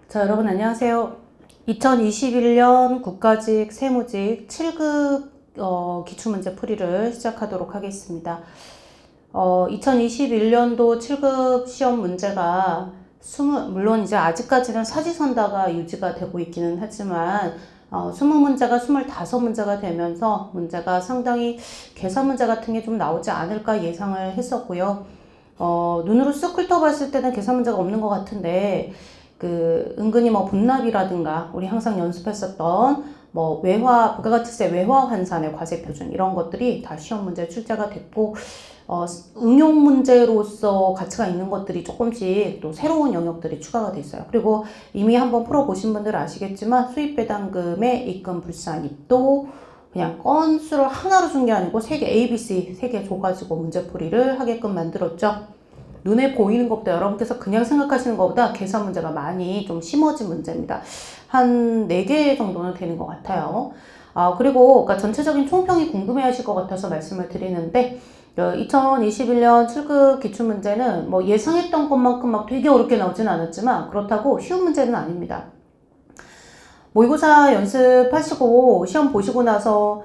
자, 여러분 안녕하세요. 2021년 국가직 세무직 7급 기출문제 풀이를 시작하도록 하겠습니다. 2021년도 7급 시험 문제가 물론 이제 아직까지는 사지선다가 유지가 되고 있기는 하지만 20문제가 25문제가 되면서 문제가 상당히 계산 문제 같은 게 좀 나오지 않을까 예상을 했었고요. 눈으로 쓱 훑어봤을 때는 계산 문제가 없는 것 같은데 은근히 분납이라든가 우리 항상 연습했었던 부가가치세 외화 환산의 과세 표준 이런 것들이 다 시험 문제 출제가 됐고 응용 문제로서 가치가 있는 것들이 조금씩 또 새로운 영역들이 추가가 돼 있어요. 그리고 이미 한번 풀어보신 분들 아시겠지만 수입배당금의 입금 불산입도 그냥 건수를 하나로 준 게 아니고 3개 ABC 3개 줘가지고 문제풀이를 하게끔 만들었죠. 눈에 보이는 것보다 여러분께서 그냥 생각하시는 것보다 계산 문제가 많이 좀 심어진 문제입니다. 한 4개 정도는 되는 것 같아요. 그리고 그러니까 전체적인 총평이 궁금해 하실 것 같아서 말씀을 드리는데 2021년 7급 기출문제는 예상했던 것만큼 막 되게 어렵게 나오진 않았지만 그렇다고 쉬운 문제는 아닙니다. 모의고사 연습하시고 시험 보시고 나서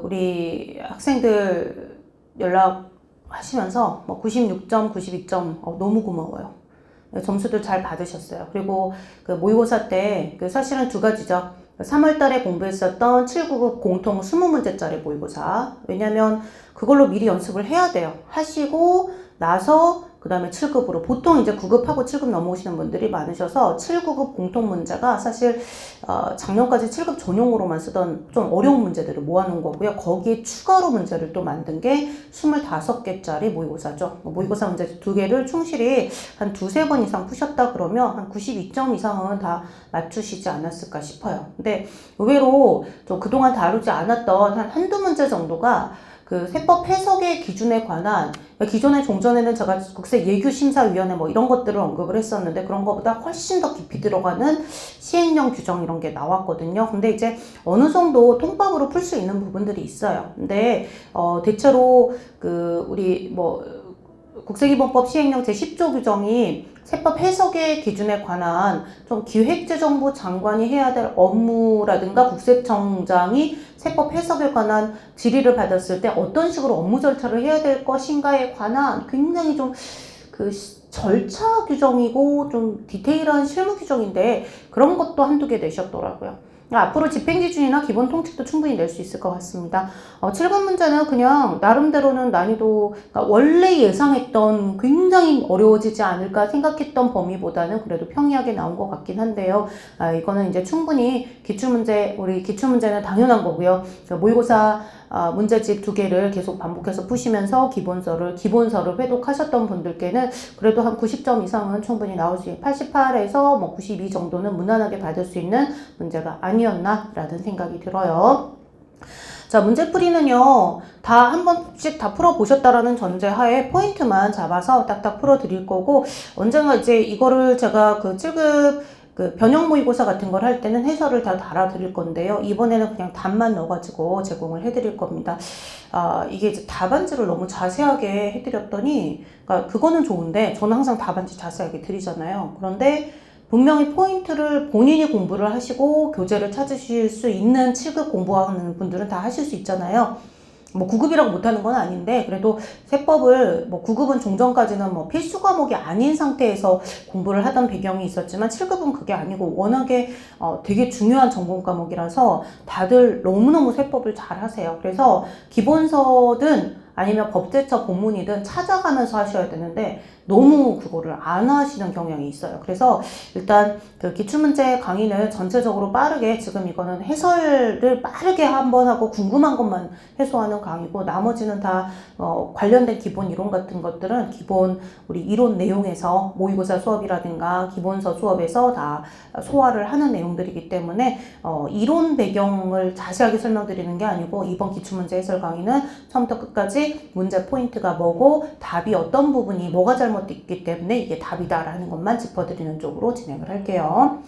우리 학생들 연락 하시면서 96점, 92점 너무 고마워요. 점수들 잘 받으셨어요. 그리고 모의고사 때 사실은 2가지죠. 3월 달에 공부했었던 7, 9급 공통 20문제짜리 모의고사. 왜냐면 그걸로 미리 연습을 해야 돼요. 하시고 나서 그 다음에 7급으로 보통 이제 9급하고 7급 넘어오시는 분들이 많으셔서 7, 9급 공통 문제가 사실 작년까지 7급 전용으로만 쓰던 좀 어려운 문제들을 모아놓은 거고요. 거기에 추가로 문제를 또 만든 게 25개짜리 모의고사죠. 모의고사 문제 2개를 충실히 한 2-3번 이상 푸셨다 그러면 한 92점 이상은 다 맞추시지 않았을까 싶어요. 근데 의외로 좀 그동안 다루지 않았던 한두 문제 정도가 세법 해석의 기준에 관한 기존에 종전에는 제가 국세예규심사위원회 이런 것들을 언급을 했었는데 그런 것보다 훨씬 더 깊이 들어가는 시행령 규정 이런 게 나왔거든요. 근데 이제 어느 정도 통밥으로 풀 수 있는 부분들이 있어요. 근데 대체로 우리 국세기본법 시행령 제10조 규정이 세법 해석의 기준에 관한 좀 기획재정부 장관이 해야 될 업무라든가 국세청장이 세법 해석에 관한 질의를 받았을 때 어떤 식으로 업무 절차를 해야 될 것인가에 관한 굉장히 좀 절차 규정이고 좀 디테일한 실무 규정인데 그런 것도 한두 개 내셨더라고요. 앞으로 집행기준이나 기본 통칙도 충분히 낼 수 있을 것 같습니다. 7급 문제는 그냥 나름대로는 난이도, 그러니까 원래 예상했던 굉장히 어려워지지 않을까 생각했던 범위보다는 그래도 평이하게 나온 것 같긴 한데요. 이거는 이제 충분히 우리 기출문제는 당연한 거고요. 모의고사 문제집 2개를 계속 반복해서 푸시면서 기본서를 회독하셨던 분들께는 그래도 한 90점 이상은 충분히 나올 수 있는 88에서 92 정도는 무난하게 받을 수 있는 문제가 아니었나 라는 생각이 들어요. 자, 문제풀이는요, 다 한 번씩 다 풀어보셨다라는 전제하에 포인트만 잡아서 딱딱 풀어드릴 거고, 언젠가 이제 이거를 제가 7급 변형 모의고사 같은 걸 할 때는 해설을 다 달아드릴 건데요. 이번에는 그냥 답만 넣어가지고 제공을 해드릴 겁니다. 이게 이제 답안지를 너무 자세하게 해드렸더니, 그러니까 그거는 좋은데, 저는 항상 답안지 자세하게 드리잖아요. 그런데 분명히 포인트를 본인이 공부를 하시고 교재를 찾으실 수 있는 7급 공부하는 분들은 다 하실 수 있잖아요. 9급이라고 못하는 건 아닌데 그래도 세법을 9급은 종전까지는 필수 과목이 아닌 상태에서 공부를 하던 배경이 있었지만 7급은 그게 아니고 워낙에 되게 중요한 전공 과목이라서 다들 너무너무 세법을 잘 하세요. 그래서 기본서든 아니면 법제처 본문이든 찾아가면서 하셔야 되는데 너무 그거를 안 하시는 경향이 있어요. 그래서 일단 기출문제 강의는 전체적으로 빠르게 지금 이거는 해설을 빠르게 한번 하고 궁금한 것만 해소하는 강의고 나머지는 다 관련된 기본 이론 같은 것들은 기본 우리 이론 내용에서 모의고사 수업이라든가 기본서 수업에서 다 소화를 하는 내용들이기 때문에 이론 배경을 자세하게 설명드리는 게 아니고 이번 기출문제 해설 강의는 처음부터 끝까지 문제 포인트가 뭐고 답이 어떤 부분이 뭐가 잘못됐기 때문에 이게 답이다라는 것만 짚어드리는 쪽으로 진행을 할게요.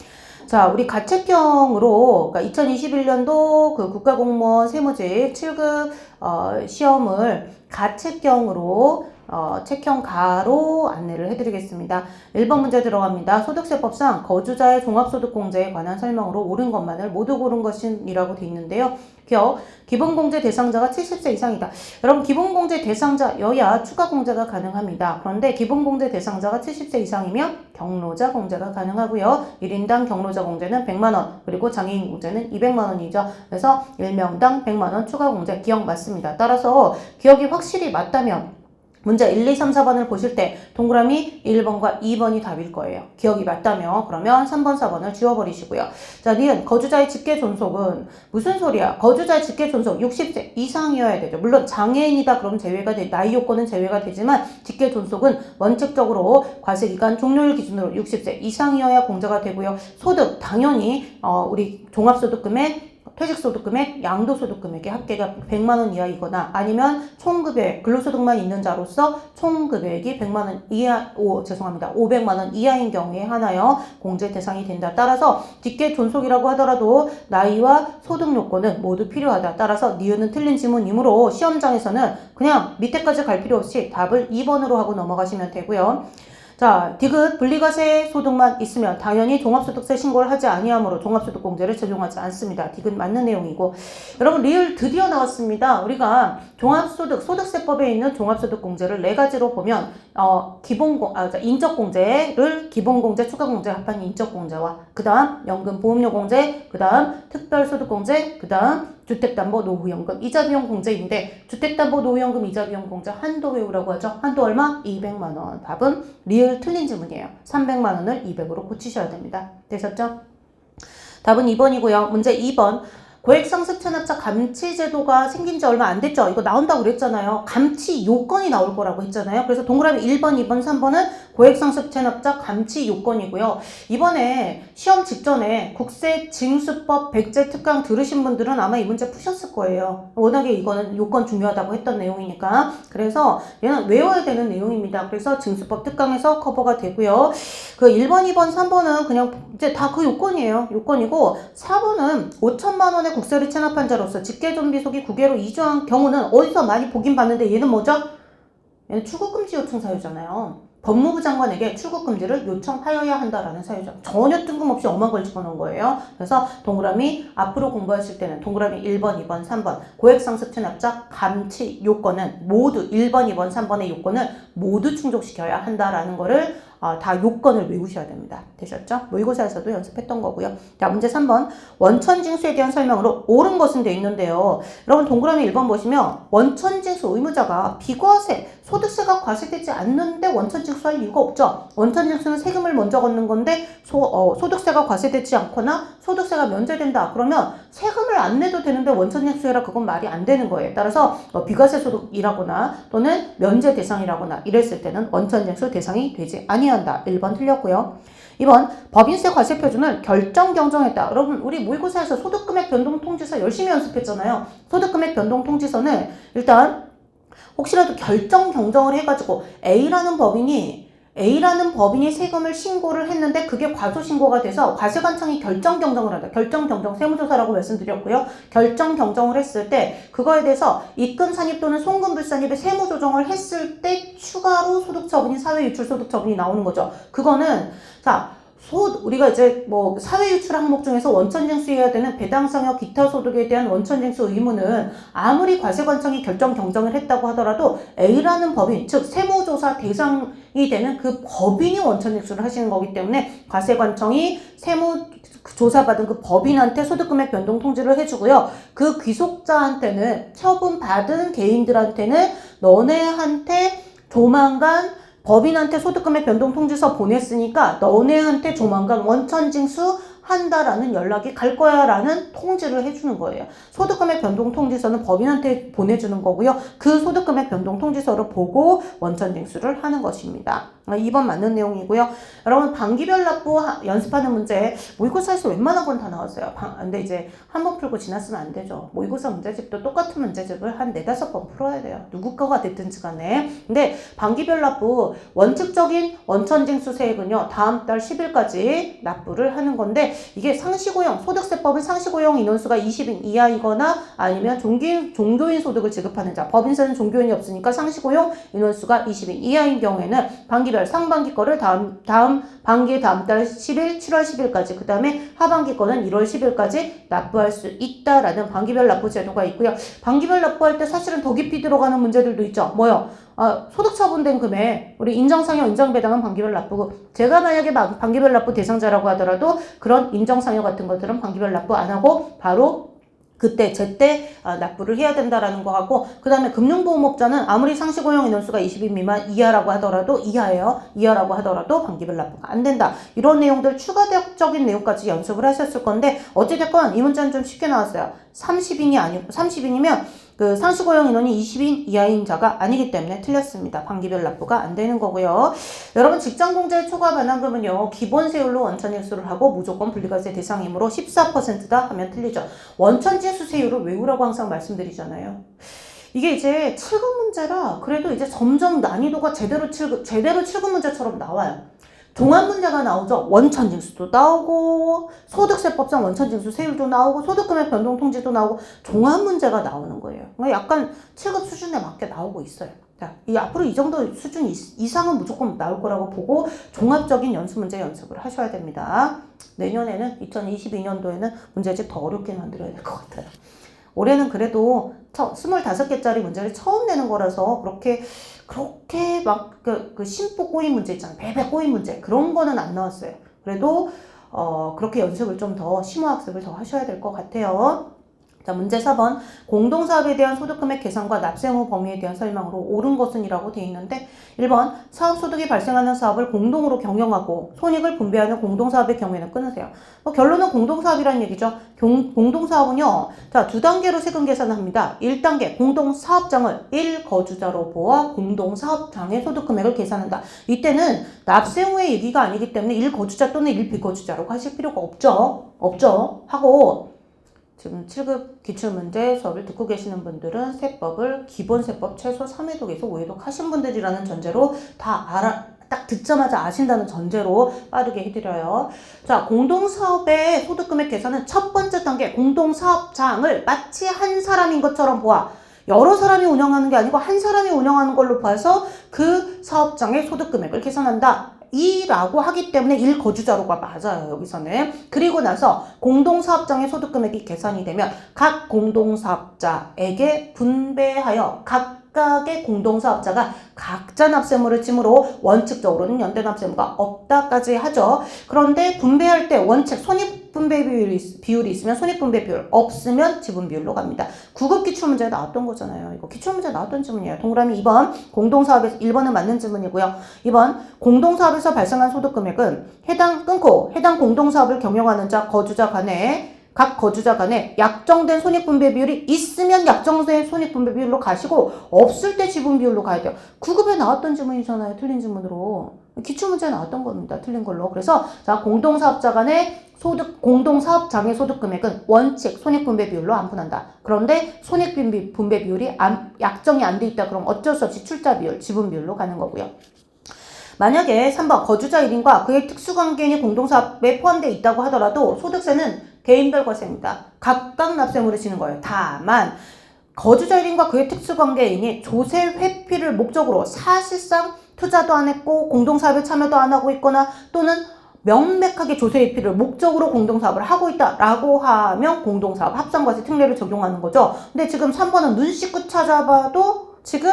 자, 우리 가채경으로, 그러니까 2021년도 국가공무원 세무직 7급 시험을 가채경으로 책형 가로 안내를 해드리겠습니다. 1번 문제 들어갑니다. 소득세법상 거주자의 종합소득공제에 관한 설명으로 옳은 것만을 모두 고른 것이라고 되어 있는데요. 기억, 기본공제 대상자가 70세 이상이다. 여러분 기본공제 대상자여야 추가공제가 가능합니다. 그런데 기본공제 대상자가 70세 이상이면 경로자 공제가 가능하고요. 1인당 경로자 공제는 100만원, 그리고 장애인 공제는 200만원이죠. 그래서 1명당 100만원 추가공제 기억 맞습니다. 따라서 기억이 확실히 맞다면 문제 1, 2, 3, 4번을 보실 때 동그라미 1번과 2번이 답일 거예요. 기억이 맞다면 그러면 3번, 4번을 지워버리시고요. 자, 니은 거주자의 직계 존속은 무슨 소리야? 거주자의 직계 존속 60세 이상이어야 되죠. 물론 장애인이다 그럼 제외가 돼, 나이 요건은 제외가 되지만 직계 존속은 원칙적으로 과세기간 종료일 기준으로 60세 이상이어야 공제가 되고요. 소득 당연히 우리 종합소득금액, 퇴직소득금액, 양도소득금액의 합계가 100만원 이하이거나 아니면 총급여액, 근로소득만 있는 자로서 총급여액이 100만원 이하, 500만원 이하인 경우에 하나요 공제 대상이 된다. 따라서 직계 존속이라고 하더라도 나이와 소득 요건은 모두 필요하다. 따라서 니은은 틀린 지문이므로 시험장에서는 그냥 밑에까지 갈 필요 없이 답을 2번으로 하고 넘어가시면 되고요. 자, 디귿 분리과세 소득만 있으면 당연히 종합소득세 신고를 하지 아니하므로 종합소득공제를 적용하지 않습니다. 디귿 맞는 내용이고, 여러분 리을 드디어 나왔습니다. 우리가 종합소득, 소득세법에 있는 종합소득공제를 4가지로 보면 인적공제를 기본공제, 추가공제 합한 인적공제와 그 다음 연금보험료공제, 그 다음 특별소득공제, 그 다음 주택담보노후연금, 이자비용공제인데 주택담보노후연금, 이자비용공제 한도 외우라고 하죠. 한도 얼마? 200만원. 답은 리을 틀린 지문이에요. 300만원을 200으로 고치셔야 됩니다. 되셨죠? 답은 2번이고요. 문제 2번. 고액상습 체납자 감치제도가 생긴 지 얼마 안 됐죠? 이거 나온다고 그랬잖아요. 감치 요건이 나올 거라고 했잖아요. 그래서 동그라미 1번, 2번, 3번은 고액상습 체납자 감치 요건이고요. 이번에 시험 직전에 국세징수법 백제 특강 들으신 분들은 아마 이 문제 푸셨을 거예요. 워낙에 이거는 요건 중요하다고 했던 내용이니까. 그래서 얘는 외워야 되는 내용입니다. 그래서 징수법 특강에서 커버가 되고요. 그 1번, 2번, 3번은 그냥 이제 다 그 요건이에요. 요건이고 4번은 5천만 원의 국세를 체납한 자로서 직계존비속이 국외로 이주한 경우는 어디서 많이 보긴 봤는데 얘는 뭐죠? 얘는 출국금지 요청 사유잖아요. 법무부 장관에게 출국금지를 요청하여야 한다라는 사유죠. 전혀 뜬금없이 엄한 걸 집어넣은 거예요. 그래서 동그라미 앞으로 공부하실 때는 동그라미 1번, 2번, 3번 고액상습 체납자 감치 요건은 모두 1번, 2번, 3번의 요건을 모두 충족시켜야 한다라는 거를 다 요건을 외우셔야 됩니다. 되셨죠? 모의고사에서도 연습했던 거고요. 자, 문제 3번. 원천징수에 대한 설명으로 옳은 것은 돼 있는데요. 여러분 동그라미 1번 보시면 원천징수 의무자가 비과세, 소득세가 과세되지 않는데 원천징수할 이유가 없죠. 원천징수는 세금을 먼저 걷는 건데 소득세가 과세되지 않거나 소득세가 면제된다. 그러면 세금을 안 내도 되는데 원천징수해라. 그건 말이 안 되는 거예요. 따라서 비과세 소득이라거나 또는 면제 대상이라거나 이랬을 때는 원천징수 대상이 되지 아니한다. 1번 틀렸고요. 2번 법인세 과세 표준을 결정 경정했다. 여러분 우리 모의고사에서 소득금액 변동 통지서 열심히 연습했잖아요. 소득금액 변동 통지서는 일단 혹시라도 결정 경정을 해가지고 A라는 법인이 세금을 신고를 했는데 그게 과소신고가 돼서 과세관청이 결정 경정을 한다. 결정 경정 세무조사라고 말씀드렸고요. 결정 경정을 했을 때 그거에 대해서 입금 산입 또는 송금 불산입의 세무 조정을 했을 때 추가로 소득처분이 사회유출소득처분이 나오는 거죠. 그거는 우리가 이제 뭐 사회유출 항목 중에서 원천징수해야 되는 배당상여 기타 소득에 대한 원천징수 의무는 아무리 과세관청이 결정 경정을 했다고 하더라도 A라는 법인, 즉 세무조사 대상이 되는 그 법인이 원천징수를 하시는 거기 때문에 과세관청이 세무조사받은 그 법인한테 소득금액 변동 통지를 해주고요. 그 귀속자한테는 처분받은 개인들한테는 너네한테 조만간 법인한테 소득금액 변동 통지서 보냈으니까 너네한테 조만간 원천징수 한다라는 연락이 갈 거야 라는 통지를 해주는 거예요. 소득금액 변동 통지서는 법인한테 보내주는 거고요. 그 소득금액 변동 통지서를 보고 원천징수를 하는 것입니다. 2번 맞는 내용이고요. 여러분 반기별 납부 연습하는 문제 모의고사에서 웬만한 건 다 나왔어요. 근데 이제 한 번 풀고 지났으면 안 되죠. 모의고사 문제집도 똑같은 문제집을 한 4-5번 풀어야 돼요. 누구 거가 됐든지 간에. 근데 반기별 납부 원칙적인 원천징수 세액은요. 다음 달 10일까지 납부를 하는 건데 이게 상시고용 소득세법은 상시고용 인원수가 20인 이하이거나 아니면 종교인 소득을 지급하는 자 법인세는 종교인이 없으니까 상시고용 인원수가 20인 이하인 경우에는 반기별 상반기 거를 다음 반기 다음 달 10일 7월 10일까지 그 다음에 하반기 거는 1월 10일까지 납부할 수 있다라는 반기별 납부 제도가 있고요. 반기별 납부할 때 사실은 더 깊이 들어가는 문제들도 있죠. 뭐요? 소득 처분된 금액 우리 인정상여 인정배당은 반기별 납부고 제가 만약에 반기별 납부 대상자라고 하더라도 그런 인정상여 같은 것들은 반기별 납부 안 하고 바로 그때 제때 납부를 해야 된다라는 거 하고 그 다음에 금융보험업자는 아무리 상시고용 인원수가 20인 미만 이하라고 하더라도 이하라고 하더라도 반기별 납부가 안 된다. 이런 내용들 추가적인 내용까지 연습을 하셨을 건데 어찌됐건 이 문제는 좀 쉽게 나왔어요. 30인이면 그 상시고용 인원이 20인 이하인 자가 아니기 때문에 틀렸습니다. 반기별 납부가 안 되는 거고요. 여러분 직장공제 초과 반환금은요. 기본세율로 원천징수를 하고 무조건 분리과세 대상이므로 14%다 하면 틀리죠. 원천징수 세율을 외우라고 항상 말씀드리잖아요. 이게 이제 7급 문제라 그래도 이제 점점 난이도가 제대로 7급 문제처럼 나와요. 종합 문제가 나오죠. 원천징수도 나오고 소득세법상 원천징수 세율도 나오고 소득금액 변동 통지도 나오고 종합 문제가 나오는 거예요. 그러니까 약간 7급 수준에 맞게 나오고 있어요. 자, 앞으로 이 정도 수준 이상은 무조건 나올 거라고 보고 종합적인 연습 문제 연습을 하셔야 됩니다. 내년에는 2022년도에는 문제집 더 어렵게 만들어야 될 것 같아요. 올해는 그래도 25개짜리 문제를 처음 내는 거라서 그렇게 막 그 심보 꼬인 문제 있잖아요. 배배 꼬인 문제 그런 거는 안 나왔어요. 그래도 그렇게 연습을 좀 더 심화학습을 더 하셔야 될 것 같아요. 자, 문제 4번 공동사업에 대한 소득금액 계산과 납세 의무 범위에 대한 설명으로 옳은 것은 이라고 되어 있는데 1번 사업소득이 발생하는 사업을 공동으로 경영하고 손익을 분배하는 공동사업의 경우에는 끊으세요. 결론은 공동사업이라는 얘기죠. 공동사업은요. 자, 2단계로 세금 계산을 합니다. 1단계 공동사업장을 1거주자로 보아 공동사업장의 소득금액을 계산한다. 이때는 납세 의무의 얘기가 아니기 때문에 1거주자 또는 1비거주자라고 하실 필요가 없죠. 하고 지금 7급 기출문제 수업을 듣고 계시는 분들은 세법을 기본세법 최소 3회독에서 5회독 하신 분들이라는 전제로 딱 듣자마자 아신다는 전제로 빠르게 해드려요. 자, 공동사업의 소득금액 계산은 첫 번째 단계 공동사업장을 마치 한 사람인 것처럼 보아 여러 사람이 운영하는 게 아니고 한 사람이 운영하는 걸로 봐서 그 사업장의 소득금액을 계산한다. 이라고 하기 때문에 1거주자로가 맞아요. 여기서는. 그리고 나서 공동사업장의 소득금액이 계산이 되면 각 공동사업자에게 분배하여 각각의 공동사업자가 각자 납세의무를 지므로 원칙적으로는 연대납세의무가 없다까지 하죠. 그런데 분배할 때 원칙 손익분배 비율이 있으면 손익분배 비율 없으면 지분비율로 갑니다. 9급 기출문제에 나왔던 거잖아요. 이거 기출문제에 나왔던 질문이에요. 동그라미 2번 공동사업에서 1번은 맞는 질문이고요. 2번 공동사업에서 발생한 소득금액은 해당 공동사업을 경영하는 자 거주자 간에 각 거주자 간에 약정된 손익분배 비율이 있으면 약정된 손익분배 비율로 가시고 없을 때 지분비율로 가야 돼요. 9급에 나왔던 질문이잖아요. 틀린 질문으로. 기출문제에 나왔던 겁니다. 틀린 걸로. 그래서 자 공동사업자 간의 공동사업장의 소득금액은 원칙 손익분배 비율로 안분한다. 그런데 손익분배 비율이 약정이 안 돼 있다. 그럼 어쩔 수 없이 출자 비율, 지분 비율로 가는 거고요. 만약에 3번 거주자 1인과 그의 특수관계인이 공동사업에 포함되어 있다고 하더라도 소득세는 개인별 과세입니다. 각각 납세의무를 지는 거예요. 다만 거주자 1인과 그의 특수관계인이 조세 회피를 목적으로 사실상 투자도 안 했고 공동사업에 참여도 안 하고 있거나 또는 명백하게 조세 회피를 목적으로 공동사업을 하고 있다라고 하면 공동사업 합산과세 특례를 적용하는 거죠. 근데 지금 3번은 눈 씻고 찾아봐도 지금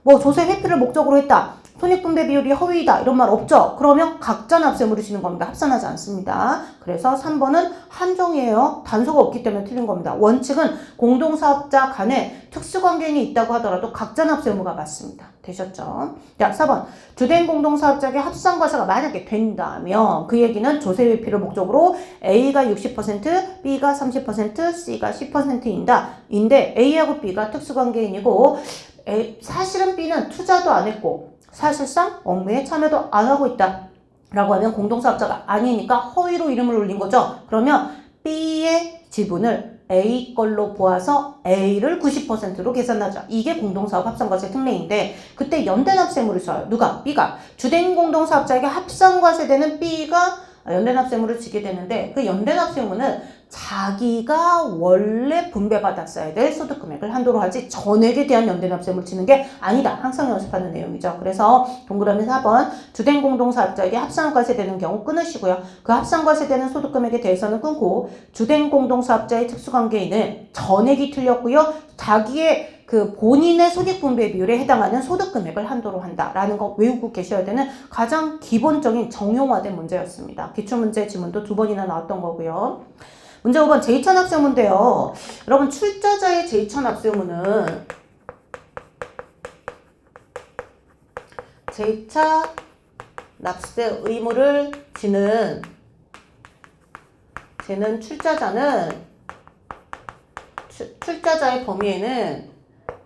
뭐 조세 회피를 목적으로 했다. 손익분배 비율이 허위이다. 이런 말 없죠? 그러면 각자 납세의무를 지는 겁니다. 합산하지 않습니다. 그래서 3번은 한정이에요. 단서가 없기 때문에 틀린 겁니다. 원칙은 공동사업자 간에 특수관계인이 있다고 하더라도 각자 납세의무가 맞습니다. 되셨죠? 자, 4번. 주된 공동사업자의 합산과세가 만약에 된다면 그 얘기는 조세회피를 목적으로 A가 60%, B가 30%, C가 10%인데 A하고 B가 특수관계인이고 사실은 B는 투자도 안 했고 사실상 업무에 참여도 안 하고 있다 라고 하면 공동사업자가 아니니까 허위로 이름을 올린 거죠. 그러면 B의 지분을 A 걸로 보아서 A를 90%로 계산하자. 이게 공동사업 합산과세 특례인데 그때 연대납세물을 써요. 누가? B가. 주된 공동사업자에게 합산과세되는 B가 연대납세물을 지게 되는데 그 연대납세물은 자기가 원래 분배받았어야 될 소득금액을 한도로 하지 전액에 대한 연대납세물을 지는 게 아니다. 항상 연습하는 내용이죠. 그래서 동그라미 4번 주된 공동사업자에게 합산과세되는 경우 끊으시고요. 그 합산과세되는 소득금액에 대해서는 끊고 주된 공동사업자의 특수관계인은 전액이 틀렸고요. 자기의 그 본인의 손익분배 비율에 해당하는 소득금액을 한도로 한다라는 거 외우고 계셔야 되는 가장 기본적인 정형화된 문제였습니다. 기출문제 지문도 2번이나 나왔던 거고요. 문제 5번 제2차납세의무인데요. 여러분 출자자의 제2차납세의무는 제2차 납세 의무를 지는 출자자의 범위에는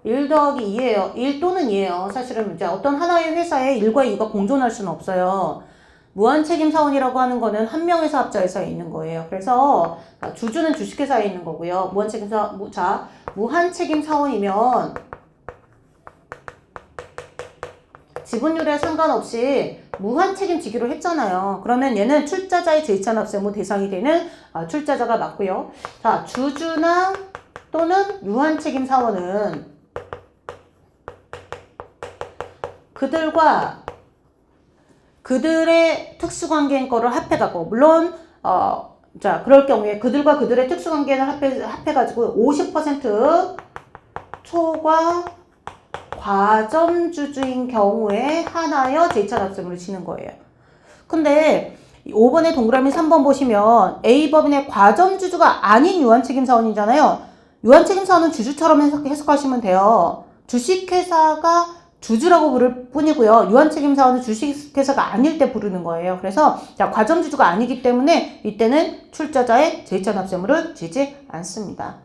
1 더하기 2예요. 1 또는 2예요. 사실은 이제 어떤 하나의 회사에 1과 2가 공존할 수는 없어요. 무한책임사원이라고 하는 거는 한 명의 사업자회사에 있는 거예요. 그래서 주주는 주식회사에 있는 거고요. 무한책임사원이면 지분율에 상관없이 무한책임지기로 했잖아요. 그러면 얘는 출자자의 제2차납세의무 대상이 되는 출자자가 맞고요. 자, 주주나 또는 유한책임사원은 그들의 특수관계인 거를 합해가고 물론 자 그럴 경우에 그들과 그들의 특수관계를 합해가지고 50% 초과 과점주주인 경우에 하나여 제2차납세의무를 지는 거예요. 근데 5번의 동그라미 3번 보시면 A법인의 과점주주가 아닌 유한책임사원이잖아요. 유한책임사원은 주주처럼 해석하시면 돼요. 주식회사가 주주라고 부를 뿐이고요. 유한책임사원은 주식회사가 아닐 때 부르는 거예요. 그래서 자, 과점주주가 아니기 때문에 이때는 출자자의 제2차납세의무를 지지 않습니다.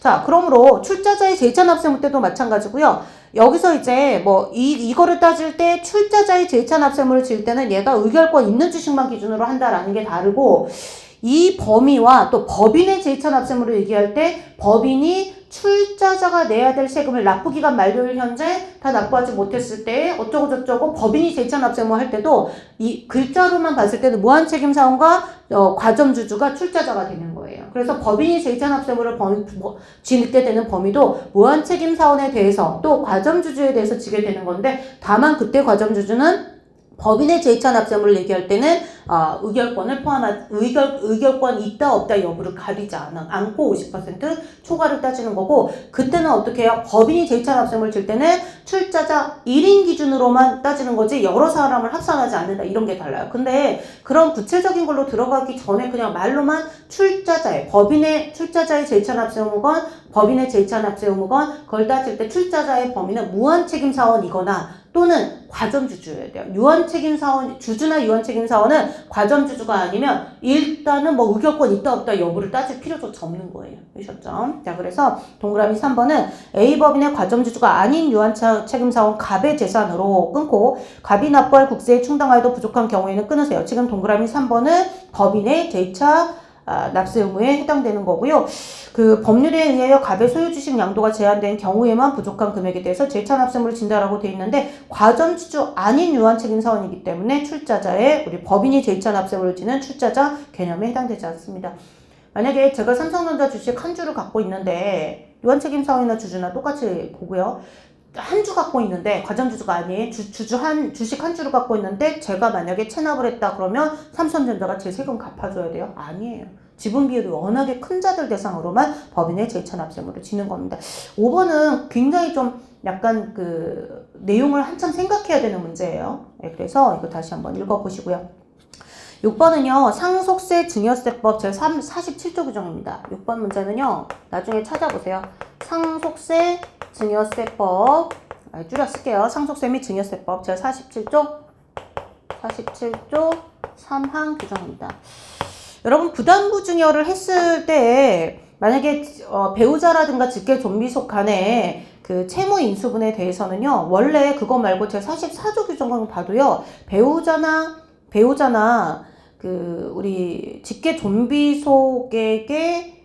자, 그러므로 출자자의 제2차납세의무 때도 마찬가지고요. 여기서 이제 뭐 이거를 따질 때 출자자의 제2차납세의무를 질 때는 얘가 의결권 있는 주식만 기준으로 한다라는 게 다르고 이 범위와 또 법인의 제2차납세의무를 얘기할 때 법인이 출자자가 내야 될 세금을 납부기간 만료일 현재 다 납부하지 못했을 때 어쩌고 저쩌고 법인이 제2차납세의무 할 때도 이 글자로만 봤을 때는 무한책임사원과 과점주주가 출자자가 되는 거예요. 그래서 법인이 제2차납세의무를 지게 되는 범위도 무한책임사원에 대해서 또 과점주주에 대해서 지게 되는 건데 다만 그때 과점주주는 법인의 제2차납세의무를 얘기할 때는 의결권을 의결권이 있다 없다 여부를 가리지 않고 50% 초과를 따지는 거고 그때는 어떻게 해요? 법인이 제2차납세의무를 질 때는 출자자 1인 기준으로만 따지는 거지 여러 사람을 합산하지 않는다 이런 게 달라요. 근데 그런 구체적인 걸로 들어가기 전에 그냥 말로만 법인의 출자자의 제2차납세의무건 법인의 제2차납세의무건 그걸 따질 때 출자자의 범위는 무한책임사원이거나 또는 과점주주여야 돼요. 주주나 유한책임사원은 과점주주가 아니면 일단은 뭐 의결권 있다 없다 여부를 따질 필요조차 없는 거예요. 아셨죠? 자, 그래서 동그라미 3번은 A법인의 과점주주가 아닌 유한책임사원 갑의 재산으로 끊고 갑이 납부할 국세에 충당하여도 부족한 경우에는 끊으세요. 지금 동그라미 3번은 법인의 제2차 납세 의무에 해당되는 거고요. 그 법률에 의하여 갑의 소유주식 양도가 제한된 경우에만 부족한 금액에 대해서 제2차 납세의무를 진다라고 되어 있는데 과점주주 아닌 유한책임사원이기 때문에 출자자의 우리 법인이 제2차 납세의무를 지는 출자자 개념에 해당되지 않습니다. 만약에 제가 삼성전자 주식 한 주를 갖고 있는데 유한책임사원이나 주주나 똑같이 보고요. 한 주 갖고 있는데 과점주주가 아닌 주식 한 주를 갖고 있는데 제가 만약에 체납을 했다 그러면 삼성전자가 제 세금 갚아줘야 돼요? 아니에요. 지분 비율이 워낙에 큰 자들 대상으로만 법인의 제2차 납세의무를 지는 겁니다. 5번은 굉장히 좀 약간 그 내용을 한참 생각해야 되는 문제예요. 네, 그래서 이거 다시 한번 읽어보시고요. 6번은요. 상속세 증여세법 제47조 규정입니다. 6번 문제는요. 나중에 찾아보세요. 상속세 증여세법 줄여 쓸게요. 상속세 및 증여세법 제47조 3항 규정입니다. 여러분 부담부 증여를 했을 때 만약에 배우자라든가 직계 존비속 간에 그 채무 인수분에 대해서는요, 원래 그거 말고 제 44조 규정을 봐도요, 배우자나 그 우리 직계 존비속에게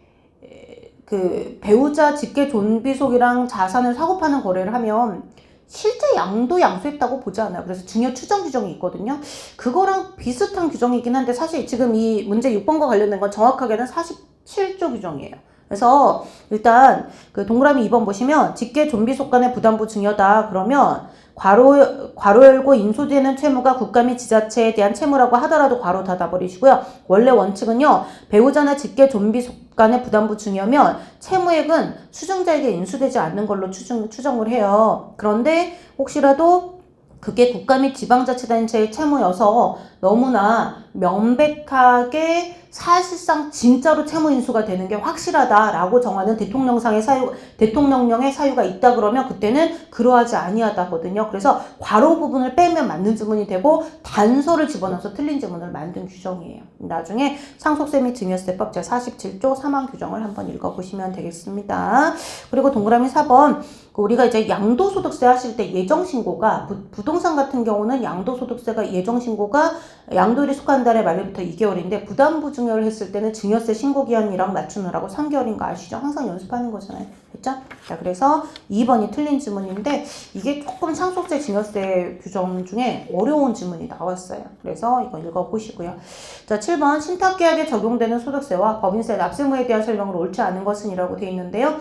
그 배우자 직계 존비속이랑 자산을 사고 파는 거래를 하면 실제 양도 양수했다고 보지 않아요. 그래서 증여 추정 규정이 있거든요. 그거랑 비슷한 규정이긴 한데 사실 지금 이 문제 6번과 관련된 건 정확하게는 47조 규정이에요. 그래서 일단 그 동그라미 2번 보시면 직계 존비속 간의 부담부 증여다 그러면 괄호 열고 인수되는 채무가 국가 및 지자체에 대한 채무라고 하더라도 괄호 닫아버리시고요. 원래 원칙은요. 배우자나 직계 존비속 간의 부담부 증여면 채무액은 수증자에게 인수되지 않는 걸로 추정을 해요. 그런데 혹시라도 그게 국가 및 지방자치단체의 채무여서 너무나 명백하게 사실상 진짜로 채무 인수가 되는 게 확실하다라고 정하는 대통령령의 사유가 있다 그러면 그때는 그러하지 아니하다거든요. 그래서 괄호 부분을 빼면 맞는 지문이 되고 단서를 집어넣어서 틀린 지문을 만든 규정이에요. 나중에 상속세 및 증여세법 제47조 사망 규정을 한번 읽어보시면 되겠습니다. 그리고 동그라미 4번 우리가 이제 양도소득세 하실 때 예정신고가 부동산 같은 경우는 양도소득세가 예정신고가 양도일이 속한 달의 말일부터 2개월인데 부담부 증여를 했을 때는 증여세 신고기한이랑 맞추느라고 3개월인 거 아시죠? 항상 연습하는 거잖아요. 됐죠? 자, 그래서 2번이 틀린 지문인데 이게 조금 상속세 증여세 규정 중에 어려운 지문이 나왔어요. 그래서 이거 읽어보시고요. 자, 7번 신탁계약에 적용되는 소득세와 법인세 납세무에 대한 설명으로 옳지 않은 것은 이라고 되어 있는데요.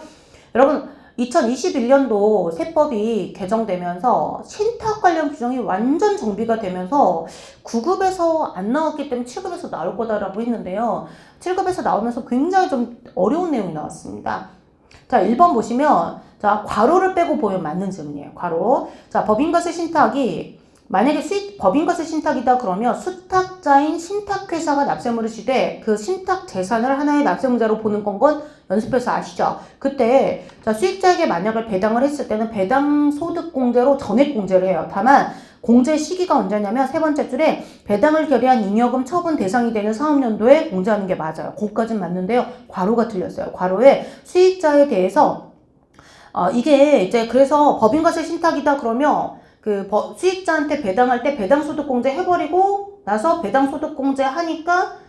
여러분 2021년도 세법이 개정되면서 신탁 관련 규정이 완전 정비가 되면서 9급에서 안 나왔기 때문에 7급에서 나올 거다라고 했는데요. 7급에서 나오면서 굉장히 좀 어려운 내용이 나왔습니다. 자, 1번 보시면 자, 괄호를 빼고 보면 맞는 질문이에요. 괄호. 자, 법인과세 신탁이 만약에 법인과세 신탁이다 그러면 수탁자인 신탁회사가 납세물을 시되 그 신탁 재산을 하나의 납세물자로 보는 건 연습해서 아시죠? 그때 자, 수익자에게 만약에 배당을 했을 때는 배당 소득 공제로 전액 공제를 해요. 다만 공제 시기가 언제냐면 세 번째 줄에 배당을 결의한 잉여금 처분 대상이 되는 사업연도에 공제하는 게 맞아요. 그것까진 맞는데요. 괄호가 틀렸어요. 괄호에 수익자에 대해서 이게 이제 그래서 법인과세 신탁이다 그러면 그 수익자한테 배당할 때 배당소득공제 해버리고 나서 배당소득공제 하니까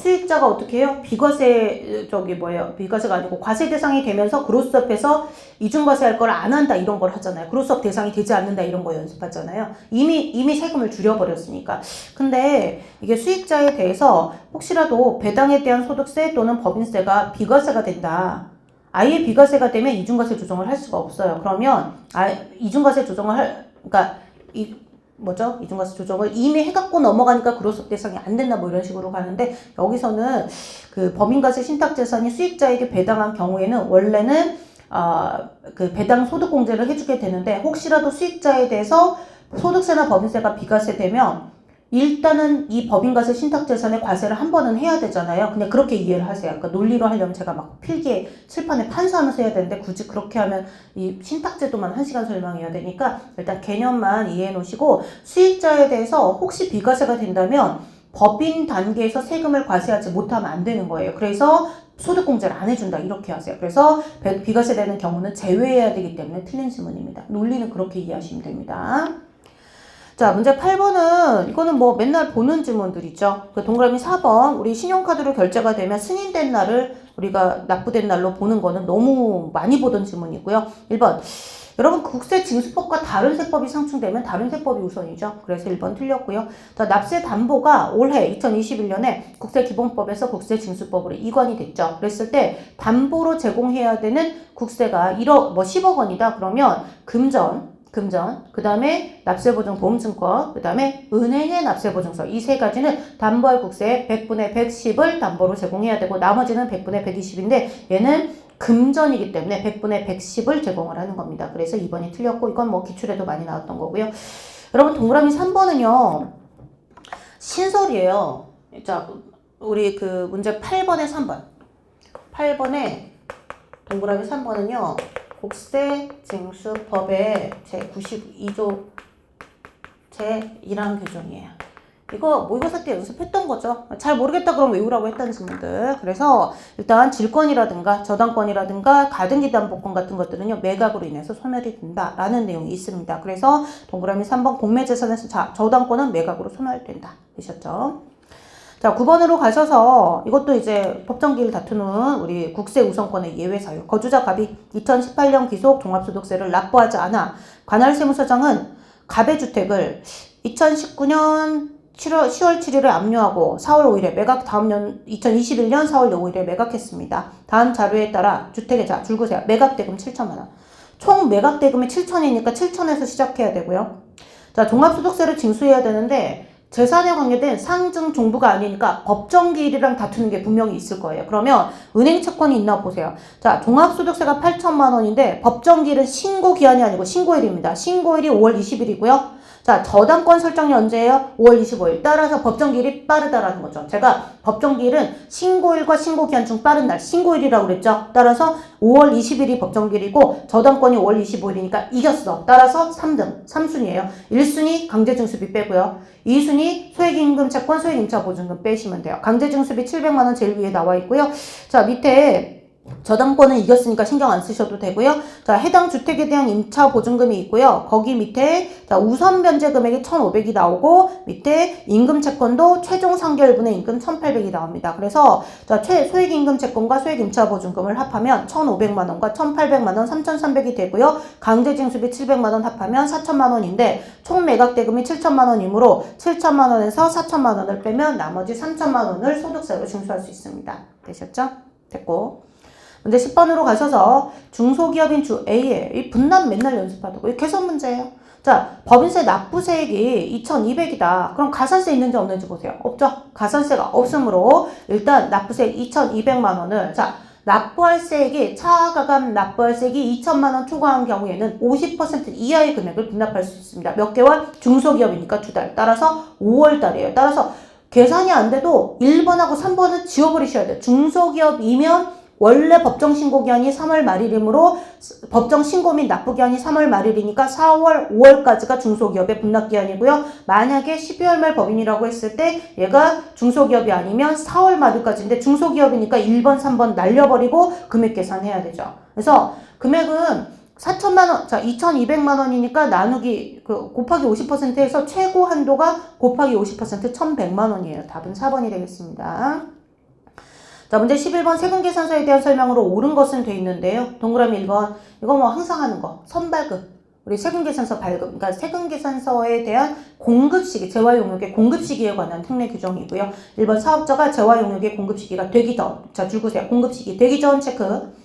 수익자가 어떻게 해요? 비과세가 아니고 과세 대상이 되면서 그로스업해서 이중과세 할 걸 안 한다 이런 걸 하잖아요. 그로스업 대상이 되지 않는다 이런 거 연습하잖아요. 이미 세금을 줄여버렸으니까. 근데 이게 수익자에 대해서 혹시라도 배당에 대한 소득세 또는 법인세가 비과세가 된다. 아예 비과세가 되면 이중과세 조정을 할 수가 없어요. 그러면 이중과세 조정을 이중과세 조정을 이미 해갖고 넘어가니까 그로스업 대상이 안 된다 뭐 이런 식으로 가는데 여기서는 그 법인과세 신탁재산이 수익자에게 배당한 경우에는 원래는 그 배당 소득공제를 해주게 되는데 혹시라도 수익자에 대해서 소득세나 법인세가 비과세 되면 일단은 이 법인과세 신탁재산의 과세를 한 번은 해야 되잖아요. 그냥 그렇게 이해를 하세요. 그러니까 논리로 하려면 제가 막 필기에 칠판에 판서하면서 해야 되는데 굳이 그렇게 하면 이 신탁제도만 1시간 설명해야 되니까 일단 개념만 이해해 놓으시고 수익자에 대해서 혹시 비과세가 된다면 법인 단계에서 세금을 과세하지 못하면 안 되는 거예요. 그래서 소득공제를 안 해준다 이렇게 하세요. 그래서 비과세 되는 경우는 제외해야 되기 때문에 틀린 지문입니다. 논리는 그렇게 이해하시면 됩니다. 자, 문제 8번은 이거는 뭐 맨날 보는 지문들이죠. 그 동그라미 4번 우리 신용카드로 결제가 되면 승인된 날을 우리가 납부된 날로 보는 거는 너무 많이 보던 지문이고요. 1번 여러분 국세 징수법과 다른 세법이 상충되면 다른 세법이 우선이죠. 그래서 1번 틀렸고요. 자, 납세 담보가 올해 2021년에 국세기본법에서 국세징수법으로 이관이 됐죠. 그랬을 때 담보로 제공해야 되는 국세가 10억 원이다. 그러면 금전, 그 다음에 납세보증보험증권, 그 다음에 은행의 납세보증서 이 세 가지는 담보할 국세의 100분의 110을 담보로 제공해야 되고 나머지는 100분의 120인데 얘는 금전이기 때문에 100분의 110을 제공을 하는 겁니다. 그래서 2번이 틀렸고 이건 뭐 기출에도 많이 나왔던 거고요. 여러분 동그라미 3번은요. 신설이에요. 자, 우리 그 문제 8번에 3번. 8번에 동그라미 3번은요. 국세징수법의 제92조 제1항 규정이에요. 이거 모의고사 때 연습했던 거죠. 잘 모르겠다 그러면 외우라고 했던 질문들. 그래서 일단 질권이라든가 저당권이라든가 가등기담보권 같은 것들은요, 매각으로 인해서 소멸이 된다라는 내용이 있습니다. 그래서 동그라미 3번 공매재산에서 저당권은 매각으로 소멸된다. 되셨죠? 자, 9번으로 가셔서 이것도 이제 법정기일 다투는 우리 국세 우선권의 예외 사유. 거주자 갑이 2018년 기속 종합소득세를 납부하지 않아 관할세무서장은 갑의 주택을 2019년 10월 7일에 압류하고 4월 5일에 매각, 다음 년 2021년 4월 5일에 매각했습니다. 다음 자료에 따라 주택의 자, 줄거세요. 매각대금 7천만 원. 총 매각대금이 7천이니까 7천에서 시작해야 되고요. 자, 종합소득세를 징수해야 되는데 재산에 관계된 상증 종부가 아니니까 법정기일이랑 다투는 게 분명히 있을 거예요. 그러면 은행 채권이 있나 보세요. 자, 종합소득세가 8천만 원인데 법정기일은 신고기한이 아니고 신고일입니다. 신고일이 5월 20일이고요. 자, 저당권 설정이 언제예요? 5월 25일. 따라서 법정기일이 빠르다라는 거죠. 제가 법정기일은 신고일과 신고기한 중 빠른 날, 신고일이라고 그랬죠. 따라서 5월 20일이 법정기일이고 저당권이 5월 25일이니까 이겼어. 따라서 3등, 3순위예요. 1순위 강제징수비 빼고요. 2순위 소액임금 채권, 소액임차 보증금 빼시면 돼요. 강제징수비 700만 원 제일 위에 나와 있고요. 자, 밑에 저당권은 이겼으니까 신경 안 쓰셔도 되고요. 자, 해당 주택에 대한 임차 보증금이 있고요. 거기 밑에 자, 우선 변제 금액이 1,500이 나오고 밑에 임금 채권도 최종 상결분의 임금 1,800이 나옵니다. 그래서 자, 소액 임금 채권과 소액 임차 보증금을 합하면 1,500만 원과 1,800만 원, 3,300이 되고요. 강제 징수비 700만 원 합하면 4천만 원인데 총 매각 대금이 7천만 원이므로 7천만 원에서 4천만 원을 빼면 나머지 3천만 원을 소득세로 징수할 수 있습니다. 되셨죠? 됐고. 문제 10번으로 가셔서 중소기업인 주 A에 이 분남 맨날 연습하다고 이 개선 문제예요. 자, 법인세 납부세액이 2,200이다. 그럼 가산세 있는지 없는지 보세요. 없죠? 가산세가 없으므로 일단 납부세액 2,200만 원을 자, 납부할 세액이 차가감 납부할 세액이 2천만 원 초과한 경우에는 50% 이하의 금액을 분납할 수 있습니다. 몇 개월? 중소기업이니까 2달. 따라서 5월 달이에요. 따라서 계산이 안 돼도 1번하고 3번은 지워버리셔야 돼요. 중소기업이면 원래 법정신고기한이 3월 말일이므로 법정신고 및 납부기한이 3월 말일이니까 4월, 5월까지가 중소기업의 분납기한이고요. 만약에 12월 말 법인이라고 했을 때 얘가 중소기업이 아니면 4월 말일까지인데 중소기업이니까 1번, 3번 날려버리고 금액 계산해야 되죠. 그래서 금액은 4천만 원, 자, 2,200만 원이니까 나누기, 곱하기 50%에서 최고 한도가 곱하기 50% 1,100만 원이에요. 답은 4번이 되겠습니다. 자, 문제 11번 세금계산서에 대한 설명으로 옳은 것은 돼 있는데요. 동그라미 1번. 이거 뭐 항상 하는 거. 선발급. 우리 세금계산서 발급. 그러니까 세금계산서에 대한 공급 시기, 재화 용역의 공급 시기에 관한 특례 규정이고요. 1번 사업자가 재화 용역의 공급 시기가 되기 전. 자, 줄거세요. 공급 시기 되기 전 체크.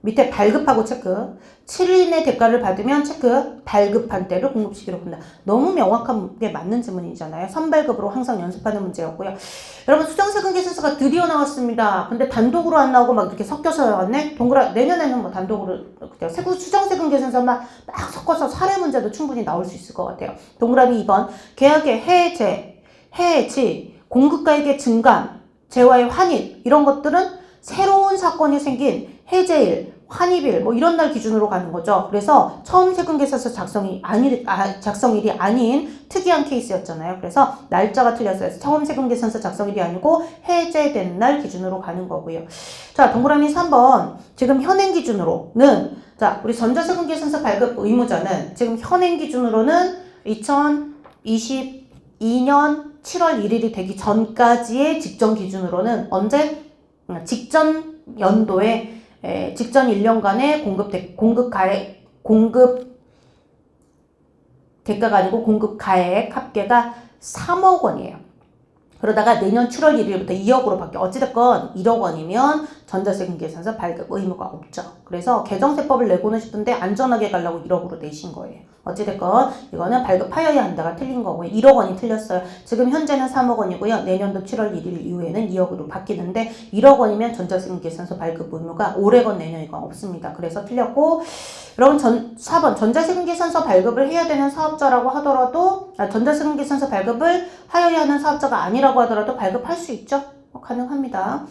밑에 발급하고 체크. 7일의 대가를 받으면 체크. 발급한 때를 공급 시기로 본다. 너무 명확하게 맞는 질문이잖아요. 선발급으로 항상 연습하는 문제였고요. 여러분 수정세금계산서가 드디어 나왔습니다. 근데 단독으로 안 나오고 막 이렇게 섞여서 나왔네? 내년에는 뭐 단독으로 그냥 수정세금계산서만 막 섞어서 사례 문제도 충분히 나올 수 있을 것 같아요. 동그라미 2번. 계약의 해제, 해지, 공급가액의 증감, 재화의 환입 이런 것들은 새로운 사건이 생긴 해제일, 환입일 뭐 이런 날 기준으로 가는 거죠. 그래서 처음 세금계산서 작성일이 아닌 특이한 케이스였잖아요. 그래서 날짜가 틀렸어요. 처음 세금계산서 작성일이 아니고 해제된 날 기준으로 가는 거고요. 자, 동그라미 3번. 지금 현행 기준으로는 자, 우리 전자세금계산서 발급 의무자는 지금 현행 기준으로는 2022년 7월 1일이 되기 전까지의 직전 기준으로는 언제? 직전 연도에 직전 1년간의 공급 대가가 아니고 공급 가액 합계가 3억 원이에요. 그러다가 내년 7월 1일부터 2억으로 바뀌어. 어찌됐건 1억 원이면 전자세금계산서 발급 의무가 없죠. 그래서 개정세법을 내고는 싶은데 안전하게 가려고 1억으로 내신 거예요. 어찌됐건 이거는 발급하여야 한다가 틀린 거고요. 1억 원이 틀렸어요. 지금 현재는 3억 원이고요. 내년도 7월 1일 이후에는 2억으로 바뀌는데 1억 원이면 전자세금계산서 발급 의무가 올해건 내년이건 없습니다. 그래서 틀렸고 여러분 4번 전자세금계산서 발급을 해야 되는 사업자라고 하더라도 전자세금계산서 발급을 하여야 하는 사업자가 아니라고 하더라도 발급할 수 있죠. 가능합니다.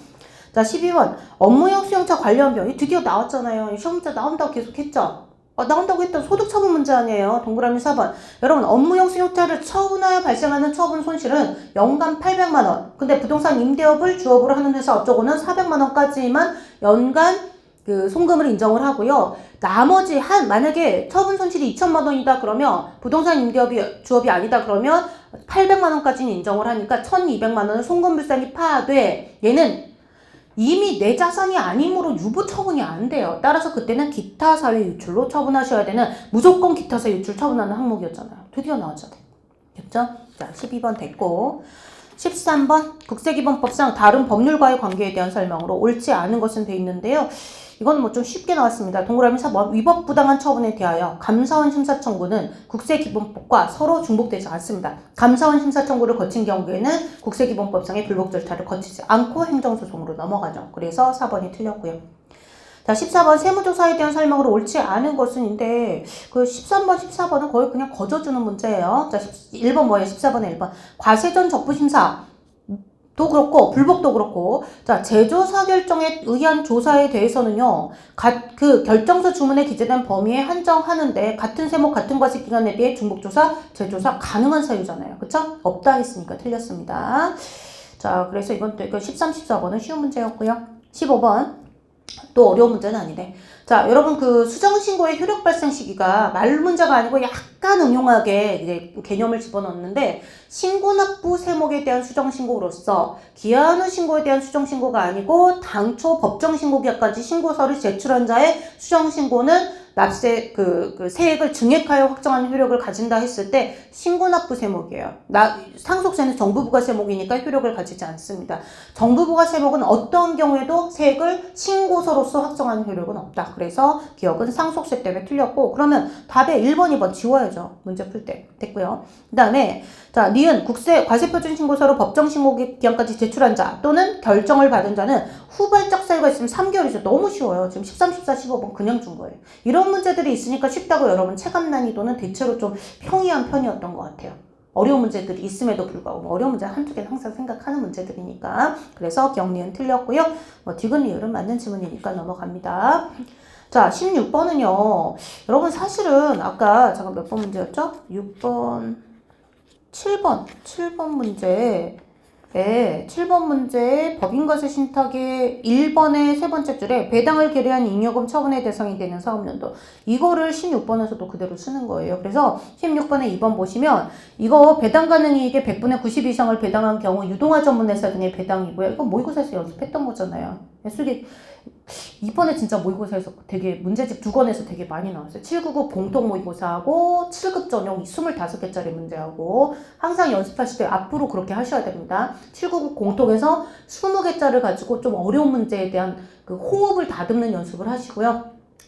자, 12번 업무용 수용차 관련 비용이 드디어 나왔잖아요. 시험 문제 나온다고 계속 했죠. 나온다고 했던 소득 처분 문제 아니에요. 동그라미 4번. 여러분 업무용 수요자를 처분하여 발생하는 처분 손실은 연간 800만 원. 근데 부동산 임대업을 주업으로 하는 회사 어쩌고는 400만 원까지만 연간 그 송금을 인정을 하고요. 나머지 만약에 처분 손실이 2천만 원이다 그러면 부동산 임대업이 주업이 아니다 그러면 800만 원까지는 인정을 하니까 1200만 원을 송금 불상이 파하되 얘는 이미 내 자산이 아니므로 유부 처분이 안 돼요. 따라서 그때는 기타 사회 유출로 처분하셔야 되는 무조건 기타 사회 유출 처분하는 항목이었잖아요. 드디어 나왔잖아요. 됐죠? 자, 12번 됐고 13번 국세기본법상 다른 법률과의 관계에 대한 설명으로 옳지 않은 것은 돼 있는데요. 이건 뭐 좀 쉽게 나왔습니다. 동그라미 4번 위법 부당한 처분에 대하여 감사원 심사 청구는 국세기본법과 서로 중복되지 않습니다. 감사원 심사 청구를 거친 경우에는 국세기본법상의 불복 절차를 거치지 않고 행정소송으로 넘어가죠. 그래서 4번이 틀렸고요. 자, 14번 세무조사에 대한 설명으로 옳지 않은 것은인데 그 13번, 14번은 거의 그냥 거저주는 문제예요. 자, 1번 뭐예요? 14번에 1번 과세전 적부심사 도 그렇고 불복도 그렇고 자 제조사 결정에 의한 조사에 대해서는요 그 결정서 주문에 기재된 범위에 한정하는데 같은 세목 같은 과세 기간에 비해 중복조사 재조사 가능한 사유잖아요. 그쵸? 없다 했으니까 틀렸습니다. 자 그래서 이건 또 13, 14번은 쉬운 문제였고요. 15번 또 어려운 문제는 아니네. 자, 여러분 그 수정신고의 효력 발생 시기가 말 문제가 아니고 약간 응용하게 이제 개념을 집어넣는데 신고납부 세목에 대한 수정신고로서 기한 후 신고에 대한 수정신고가 아니고 당초 법정신고기한까지 신고서를 제출한 자의 수정신고는 납세 그 세액을 증액하여 확정하는 효력을 가진다 했을 때 신고납부 세목이에요. 상속세는 정부부가 세목이니까 효력을 가지지 않습니다. 정부부가 세목은 어떤 경우에도 세액을 신고서로서 확정하는 효력은 없다. 그래서 기억은 상속세 때문에 틀렸고 그러면 답에 1번, 2번 지워야죠. 문제 풀 때. 됐고요. 그 다음에 자, 니은 과세표준 신고서로 법정 신고 기한까지 제출한 자 또는 결정을 받은 자는 후발적 사유가 있으면 3개월이죠. 너무 쉬워요. 지금 13, 14, 15번 그냥 준 거예요. 이런 문제들이 있으니까 쉽다고 여러분 체감 난이도는 대체로 좀 평이한 편이었던 것 같아요. 어려운 문제들이 있음에도 불구하고 어려운 문제 한두 개는 항상 생각하는 문제들이니까 그래서 기억니은 틀렸고요. 디귿리을은 맞는 지문이니까 넘어갑니다. 자 16번은요. 여러분 사실은 아까 잠깐 몇 번 문제였죠? 6번 7번 문제에 7번 문제에 법인과세 신탁의 1번의 세 번째 줄에 배당을 계류한 잉여금 처분의 대상이 되는 사업연도 이거를 16번에서도 그대로 쓰는 거예요. 그래서 16번에 2번 보시면 이거 배당 가능 이익의 100분의 90 이상을 배당한 경우 유동화 전문회사 등의 배당이고요. 이거 모의고사에서 연습했던 거잖아요. 수기 이번에 진짜 모의고사에서 되게 문제집 2권에서 되게 많이 나왔어요. 799 공통 모의고사하고 7급 전용 25개짜리 문제하고 항상 연습하실 때 앞으로 그렇게 하셔야 됩니다. 799 공통에서 20개짜리를 가지고 좀 어려운 문제에 대한 그 호흡을 다듬는 연습을 하시고요.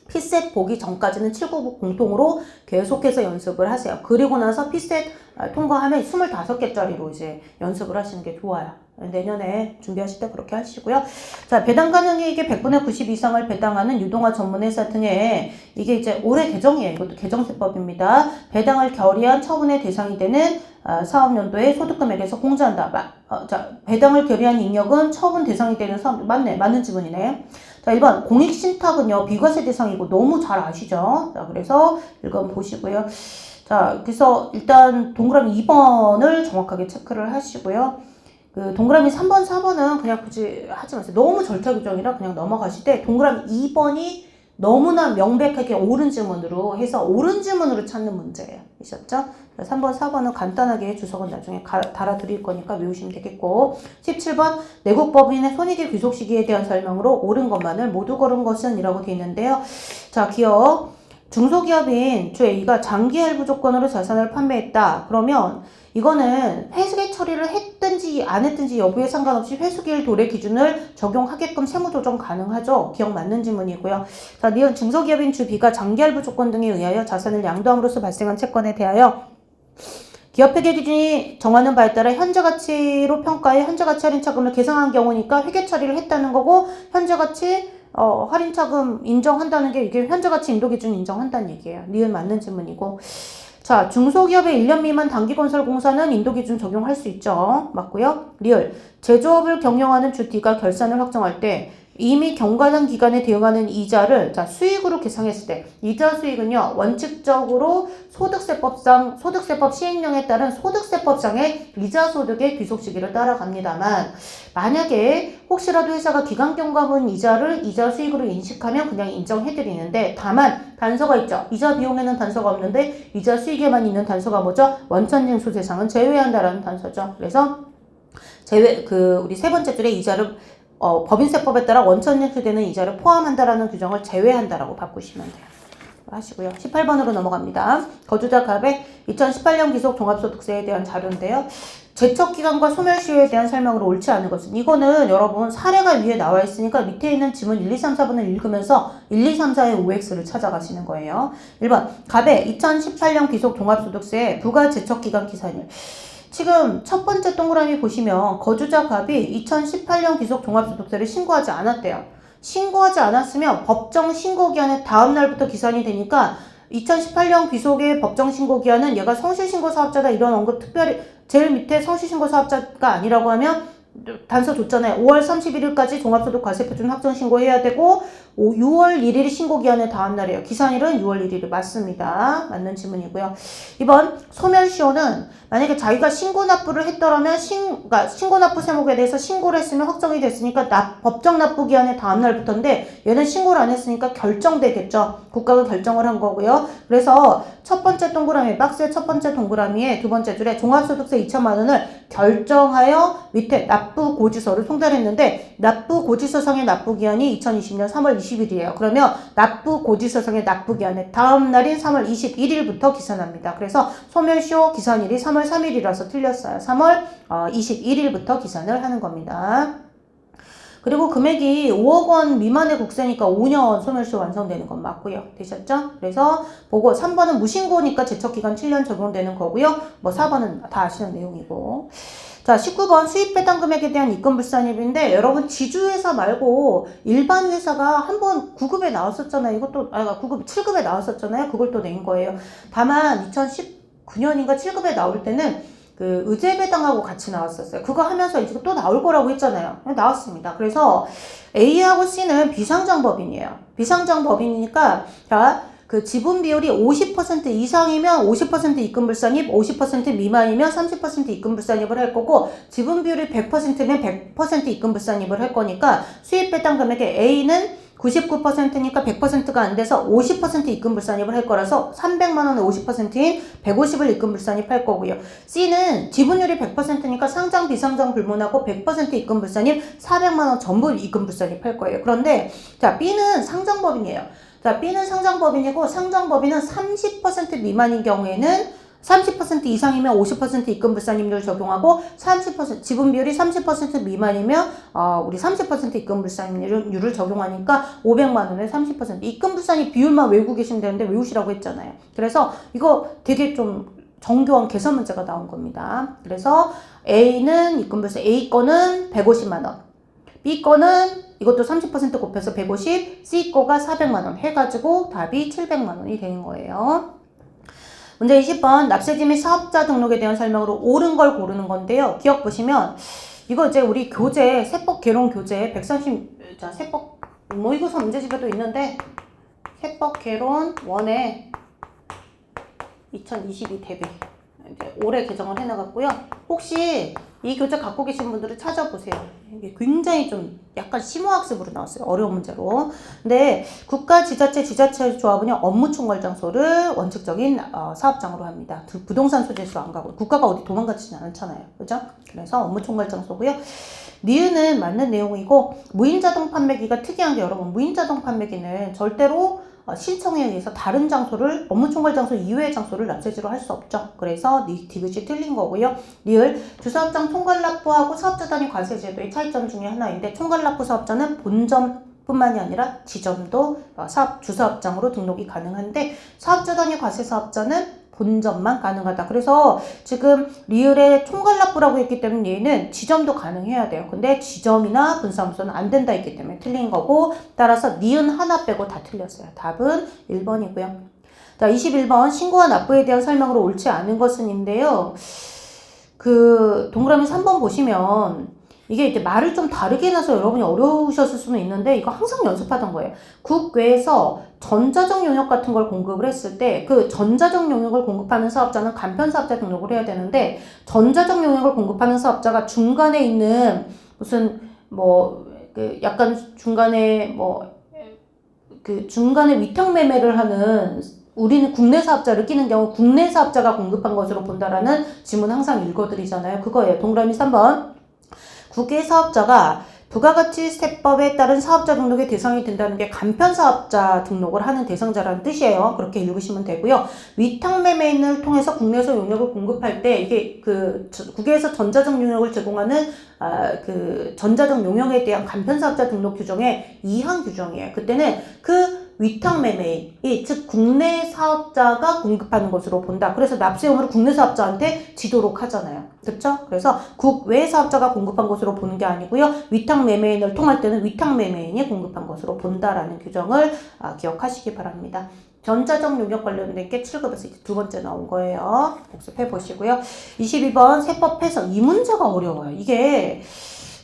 피셋 보기 전까지는 799 공통으로 계속해서 연습을 하세요. 그리고 나서 피셋 통과하면 25개짜리로 이제 연습을 하시는 게 좋아요. 내년에 준비하실 때 그렇게 하시고요. 자, 배당 가능이익의 100분의 90 이상을 배당하는 유동화 전문회사 등의 이게 이제 올해 개정이에요. 이것도 개정세법입니다. 배당을 결의한 처분의 대상이 되는 사업연도의 소득금액에서 공제한다. 자, 배당을 결의한 잉여금 처분 대상이 되는 사업 맞는 지문이네. 자, 1번 공익신탁은요 비과세 대상이고 너무 잘 아시죠? 자, 그래서 1번 보시고요. 자, 그래서 일단 동그라미 2번을 정확하게 체크를 하시고요. 그 동그라미 3번, 4번은 그냥 굳이 하지 마세요. 너무 절차 규정이라 그냥 넘어가시되 동그라미 2번이 너무나 명백하게 옳은 지문으로 해서 옳은 지문으로 찾는 문제예요. 아셨죠? 3번, 4번은 간단하게 주석은 나중에 달아드릴 거니까 외우시면 되겠고 17번 내국법인의 손익의 귀속 시기에 대한 설명으로 옳은 것만을 모두 고른 것은 이라고 되어 있는데요. 자, 기업 중소기업인 주 A가 장기 할부 조건으로 자산을 판매했다. 그러면 이거는 회계 처리를 했든지 안 했든지 여부에 상관없이 회수기일 도래 기준을 적용하게끔 세무조정 가능하죠. 기억 맞는 지문이고요. 자, 니은 중소기업인 주 B가 장기할부 조건 등에 의하여 자산을 양도함으로써 발생한 채권에 대하여 기업회계 기준이 정하는 바에 따라 현재가치로 평가해 현재가치 할인차금을 계상한 경우니까 회계 처리를 했다는 거고 현재가치 할인차금 인정한다는 게 이게 현재가치 인도기준 인정한다는 얘기예요. 니은 맞는 지문이고 자, 중소기업의 1년 미만 단기건설공사는 인도기준 적용할 수 있죠. 맞고요. 리을 제조업을 경영하는 주 D가 결산을 확정할 때 이미 경과당 기간에 대응하는 이자를 자 수익으로 계상했을 때 이자 수익은요 원칙적으로 소득세법 시행령에 따른 소득세법상의 이자 소득의 귀속 시기를 따라갑니다만 만약에 혹시라도 회사가 기간 경과분 이자를 이자 수익으로 인식하면 그냥 인정해드리는데 다만 단서가 있죠. 이자 비용에는 단서가 없는데 이자 수익에만 있는 단서가 뭐죠? 원천징수세상은 제외한다라는 단서죠. 그래서 우리 세 번째 줄에 이자를 법인세법에 따라 원천징수되는 이자를 포함한다라는 규정을 제외한다라고 바꾸시면 돼요. 하시고요. 18번으로 넘어갑니다. 거주자 갑의 2018년 기속 종합소득세에 대한 자료인데요. 제척기간과 소멸시효에 대한 설명으로 옳지 않은 것은 이거는 여러분 사례가 위에 나와 있으니까 밑에 있는 지문 1, 2, 3, 4번을 읽으면서 1, 2, 3, 4의 OX를 찾아가시는 거예요. 1번 갑의 2018년 기속 종합소득세 부가 제척기간 기산일. 지금 첫 번째 동그라미 보시면 거주자 갑이 2018년 기속 종합소득세를 신고하지 않았대요. 신고하지 않았으면 법정 신고기한의 다음 날부터 기산이 되니까 2018년 귀속의 법정 신고기한은 얘가 성실신고 사업자다 이런 언급 특별히 제일 밑에 성실신고 사업자가 아니라고 하면 단서 줬잖아요. 5월 31일까지 종합소득과세표준 확정신고해야 되고 6월 1일이 신고기한의 다음 날이에요. 기산일은 6월 1일이 맞습니다. 맞는 지문이고요. 이번 소멸시효는 만약에 자기가 신고납부를 했더라면 그러니까 신고납부 세목에 대해서 신고를 했으면 확정이 됐으니까 법정 납부기한의 다음 날부터인데 얘는 신고를 안 했으니까 결정되겠죠. 국가가 결정을 한 거고요. 그래서 첫 번째 동그라미 박스의 첫 번째 동그라미에 두 번째 줄에 종합소득세 2천만 원을 결정하여 밑에 납부고지서를 송달했는데 납부고지서상의 납부기한이 2020년 3월 20일이에요. 그러면 납부고지서상의 납부기한의 다음 날인 3월 21일부터 기산합니다. 그래서 소멸시효 기산일이 3월 3일이라서 틀렸어요. 3월 21일부터 기산을 하는 겁니다. 그리고 금액이 5억 원 미만의 국세니까 5년 소멸시효 완성되는 건 맞고요. 되셨죠? 그래서 보고 3번은 무신고니까 제척기간 7년 적용되는 거고요. 뭐 4번은 다 아시는 내용이고. 자, 19번 수입 배당 금액에 대한 입금 불산입인데 여러분 지주회사 말고 일반 회사가 한번 9급에 나왔었잖아요. 이것도 7급에 나왔었잖아요. 그걸 또 낸 거예요. 다만 2019년인가 7급에 나올 때는 그 의제 배당하고 같이 나왔었어요. 그거 하면서 이제 또 나올 거라고 했잖아요. 나왔습니다. 그래서 A하고 C는 비상장법인이에요. 비상장법인이니까 자, 그 지분 비율이 50% 이상이면 50% 입금불산입, 50% 미만이면 30% 입금불산입을 할 거고 지분 비율이 100%면 100% 입금불산입을 할 거니까 수입 배당 금액의 A는 99%니까 100%가 안 돼서 50% 입금불산입을 할 거라서 300만 원의 50%인 150을 입금불산입할 거고요. C는 지분율이 100%니까 상장, 비상장 불문하고 100% 입금불산입 400만 원 전부 입금불산입할 거예요. 그런데 자 B는 상장법인이에요. 자, B는 상장법인이고 상장법인은 30% 미만인 경우에는 30% 이상이면 50% 입금불산임률 적용하고 30% 지분 비율이 30% 미만이면 우리 30% 입금불산임률을 적용하니까 500만 원에 30% 입금불산이 비율만 외우고 계시면 되는데 외우시라고 했잖아요. 그래서 이거 되게 좀 정교한 계산 문제가 나온 겁니다. 그래서 A는 입금불산 A 거는 150만 원, B 거는 이것도 30% 곱해서 150, C 거가 400만 원 해가지고 답이 700만 원이 되는 거예요. 문제 20번 납세지 및 사업자 등록에 대한 설명으로 옳은 걸 고르는 건데요. 기억 보시면 이거 이제 우리 교재 세법 개론 교재 130 자 세법 모의고사 문제집에도 있는데 세법 개론 1에 2022 대비 이제 올해 개정을 해나갔고요. 혹시 이 교재 갖고 계신 분들은 찾아보세요. 이게 굉장히 좀 약간 심오학습으로 나왔어요. 어려운 문제로. 근데 국가, 지자체, 지자체 조합은요. 업무 총괄 장소를 원칙적인 사업장으로 합니다. 부동산 소재지로 안 가고 국가가 어디 도망가지는 않잖아요. 그죠? 그래서 업무 총괄 장소고요. 니은은 맞는 내용이고 무인자동 판매기가 특이한 게 여러분 무인자동 판매기는 절대로 신청에 의해서 다른 장소를 업무 총괄 장소 이외의 장소를 납세지로 할 수 없죠. 그래서 디귿이 틀린 거고요. 리을 주사업장 총괄 납부하고 사업자 단위 과세 제도의 차이점 중에 하나인데 총괄 납부 사업자는 본점뿐만이 아니라 지점도 주사업장으로 등록이 가능한데 사업자 단위 과세 사업자는 본점만 가능하다. 그래서 지금 리을에 총괄 납부라고 했기 때문에 얘는 지점도 가능해야 돼요. 근데 지점이나 분사무소는 안 된다 했기 때문에 틀린 거고 따라서 니은 하나 빼고 다 틀렸어요. 답은 1번이고요. 자, 21번 신고와 납부에 대한 설명으로 옳지 않은 것은인데요. 그 동그라미 3번 보시면 이게 이제 말을 좀 다르게 해놔서 여러분이 어려우셨을 수는 있는데 이거 항상 연습하던 거예요. 국외에서 전자적 용역 같은 걸 공급을 했을 때 그 전자적 용역을 공급하는 사업자는 간편 사업자 등록을 해야 되는데 전자적 용역을 공급하는 사업자가 중간에 있는 무슨 뭐 그 약간 중간에 뭐 그 중간에 위탁 매매를 하는 우리는 국내 사업자를 끼는 경우 국내 사업자가 공급한 것으로 본다라는 지문 항상 읽어드리잖아요. 그거예요. 동그라미 3번. 국외 사업자가 부가가치 세법에 따른 사업자 등록의 대상이 된다는 게 간편 사업자 등록을 하는 대상자라는 뜻이에요. 그렇게 읽으시면 되고요. 위탁 매매인을 통해서 국내에서 용역을 공급할 때 이게 그 국외에서 전자적 용역을 제공하는 그 전자적 용역에 대한 간편 사업자 등록 규정의 2항 규정이에요. 그때는 그 위탁 매매인, 즉 국내 사업자가 공급하는 것으로 본다. 그래서 납세의무를 국내 사업자한테 지도록 하잖아요. 그렇죠? 그래서 국외 사업자가 공급한 것으로 보는 게 아니고요. 위탁 매매인을 통할 때는 위탁 매매인이 공급한 것으로 본다라는 규정을 기억하시기 바랍니다. 전자적 용역 관련된 게 7급에서 이제 두 번째 나온 거예요. 복습해 보시고요. 22번 세법 해석. 이 문제가 어려워요. 이게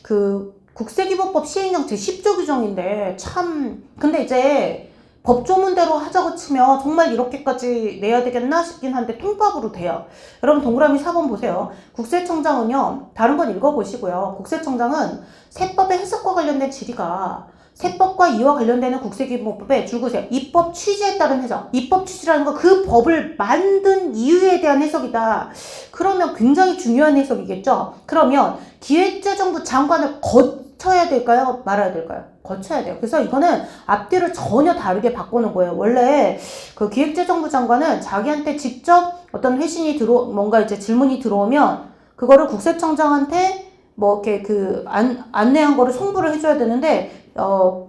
그 국세기본법 시행령 제10조 규정인데 참 근데 이제 법조문대로 하자고 치면 정말 이렇게까지 내야 되겠나 싶긴 한데 통밥으로 돼요. 여러분 동그라미 4번 보세요. 국세청장은요. 다른 건 읽어보시고요. 국세청장은 세법의 해석과 관련된 질의가 세법과 이와 관련되는 국세기본법의 줄거세 입법 취지에 따른 해석. 입법 취지라는 건 그 법을 만든 이유에 대한 해석이다. 그러면 굉장히 중요한 해석이겠죠. 그러면 기획재정부 장관을 거쳐야 될까요? 말아야 될까요? 거쳐야 돼요. 그래서 이거는 앞뒤를 전혀 다르게 바꾸는 거예요. 원래 그 기획재정부 장관은 자기한테 직접 어떤 회신이 뭔가 이제 질문이 들어오면 그거를 국세청장한테 뭐 이렇게 그 안내한 거를 송부를 해줘야 되는데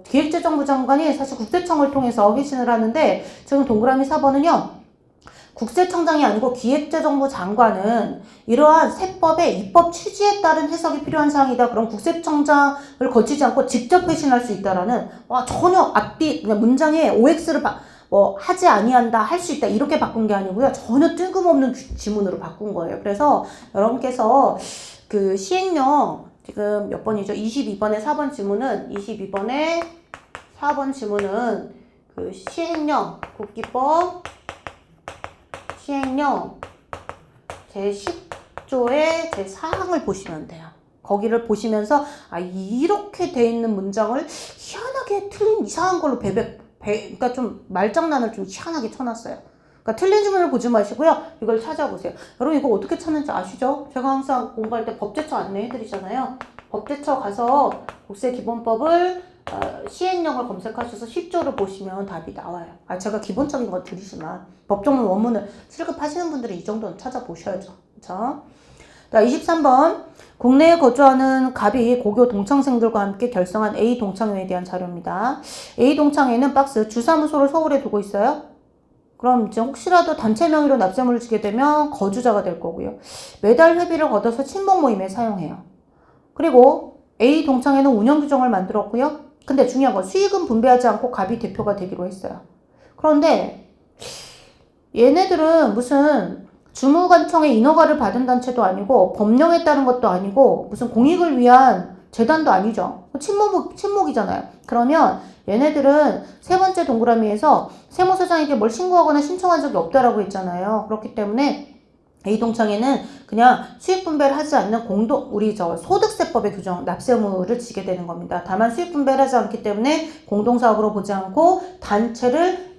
기획재정부 장관이 사실 국세청을 통해서 회신을 하는데 지금 동그라미 4번은요. 국세청장이 아니고 기획재정부 장관은 이러한 세법의 입법 취지에 따른 해석이 필요한 사항이다. 그럼 국세청장을 거치지 않고 직접 회신할 수 있다라는 전혀 앞뒤 그냥 문장에 OX를 하지 아니한다, 할 수 있다 이렇게 바꾼 게 아니고요. 전혀 뜬금없는 지문으로 바꾼 거예요. 그래서 여러분께서 그 시행령 지금 몇 번이죠? 22번의 4번 지문은 22번의 4번 지문은 그 시행령 국기법 시행령 제10조의 제4항을 보시면 돼요. 거기를 보시면서 이렇게 돼 있는 문장을 희한하게 틀린 이상한 걸로 그러니까 좀 말장난을 좀 희한하게 쳐놨어요. 그러니까 틀린 지문을 보지 마시고요. 이걸 찾아보세요. 여러분 이거 어떻게 찾는지 아시죠? 제가 항상 공부할 때 법제처 안내해드리잖아요. 법제처 가서 국세기본법을 시행령을 검색하셔서 10조를 보시면 답이 나와요. 제가 기본적인 거 드리지만 법조문 원문을 실급하시는 분들은 이 정도는 찾아보셔야죠. 그렇죠? 자, 23번 국내에 거주하는 갑이 고교 동창생들과 함께 결성한 A 동창회에 대한 자료입니다. A 동창회는 박스 주사무소를 서울에 두고 있어요. 그럼 이제 혹시라도 단체 명의로 납세물을 지게 되면 거주자가 될 거고요. 매달 회비를 걷어서 친목 모임에 사용해요. 그리고 A 동창회는 운영 규정을 만들었고요. 근데 중요한 건 수익은 분배하지 않고 갑이 대표가 되기로 했어요. 그런데 얘네들은 무슨 주무관청의 인허가를 받은 단체도 아니고 법령에 따른 것도 아니고 무슨 공익을 위한 재단도 아니죠. 친목이잖아요. 그러면 얘네들은 세 번째 동그라미에서 세무서장에게 뭘 신고하거나 신청한 적이 없다라고 했잖아요. 그렇기 때문에 A동창회는 그냥 수익 분배를 하지 않는 소득세법의 규정, 납세 의무를 지게 되는 겁니다. 다만 수익 분배를 하지 않기 때문에 공동사업으로 보지 않고 단체를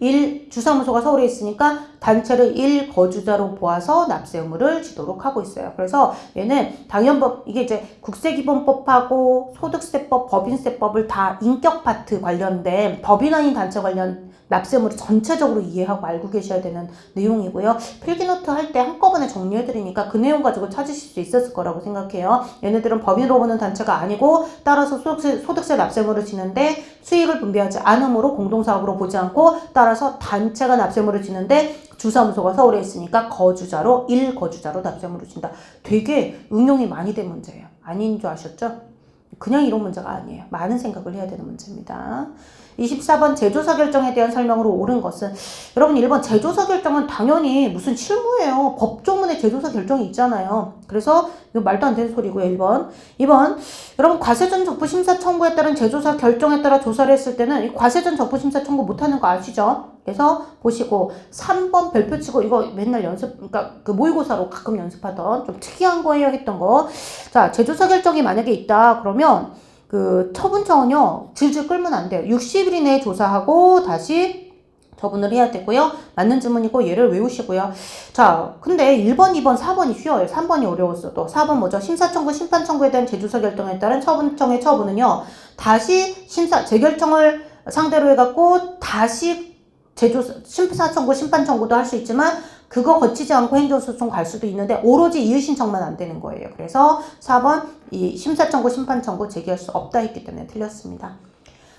주사무소가 서울에 있으니까 단체를 1거주자로 보아서 납세 의무를 지도록 하고 있어요. 그래서 얘는 당연법, 이게 이제 국세기본법하고 소득세법, 법인세법을 다 인격 파트 관련된 법인 아닌 단체 관련 납세물을 전체적으로 이해하고 알고 계셔야 되는 내용이고요. 필기노트 할 때 한꺼번에 정리해드리니까 그 내용 가지고 찾으실 수 있었을 거라고 생각해요. 얘네들은 법인으로 보는 단체가 아니고 따라서 소득세 납세물을 지는데 수익을 분배하지 않으므로 공동사업으로 보지 않고 따라서 단체가 납세물을 지는데 주사무소가 서울에 있으니까 거주자로 1거주자로 납세물을 진다. 되게 응용이 많이 된 문제예요. 아닌 줄 아셨죠? 그냥 이런 문제가 아니에요. 많은 생각을 해야 되는 문제입니다. 24번 제조사 결정에 대한 설명으로 옳은 것은 여러분 1번 제조사 결정은 당연히 무슨 실무예요. 법조문에 제조사 결정이 있잖아요. 그래서 이거 말도 안 되는 소리고요. 1번. 2번. 여러분 과세전 적부 심사 청구에 따른 재조사 결정에 따라 조사를 했을 때는 이 과세전 적부 심사 청구 못하는 거 아시죠? 그래서 보시고 3번 별표치고 이거 맨날 연습 그러니까 그 모의고사로 가끔 연습하던 좀 특이한 거예요 했던 거. 자, 재조사 결정이 만약에 있다 그러면 그 처분청은요 질질 끌면 안 돼요. 60일 이내에 조사하고 다시 처분을 해야 되고요. 맞는 질문이고 얘를 외우시고요. 자, 근데 1번, 2번, 4번이 쉬워요. 3번이 어려웠어. 또 4번 뭐죠? 심사청구, 심판청구에 대한 재조사 결정에 따른 처분청의 처분은요. 다시 재결청을 상대로 해갖고 다시 심사청구, 심판청구도 할 수 있지만 그거 거치지 않고 행정소송 갈 수도 있는데 오로지 이의신청만 안 되는 거예요. 그래서 4번 이 심사청구, 심판청구 제기할 수 없다 했기 때문에 틀렸습니다.